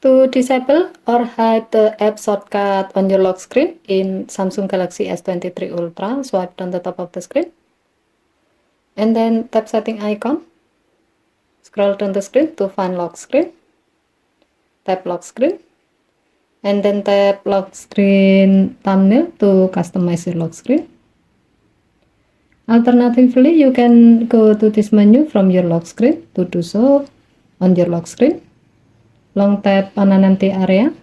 To disable or hide the app shortcut on your lock screen in Samsung Galaxy S23 Ultra, swipe down the top of the screen and then tap setting icon. Scroll down the screen to find lock screen. Tap lock screen and then tap lock screen thumbnail to customize your lock screen. Alternatively, you can go to this menu from your lock screen. To do so, on your lock screen, long tap on an empty area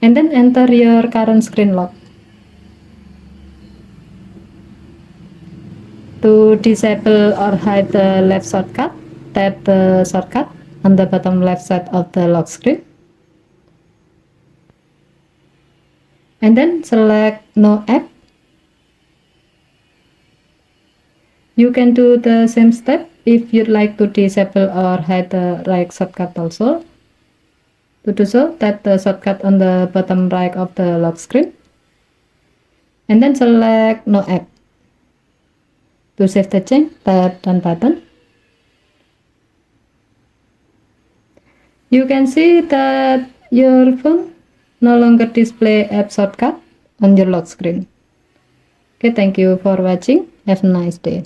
and then enter your current screen lock. To disable or hide the left shortcut, tap the shortcut on the bottom left side of the lock screen and then select no app. You can do the same step if you'd like to disable or hide the right shortcut also. To do so, tap the shortcut on the bottom right of the lock screen and then select no app. To save the change, tap done button. You can see that your phone no longer display app shortcut on your lock screen. Okay, thank you for watching. Have a nice day.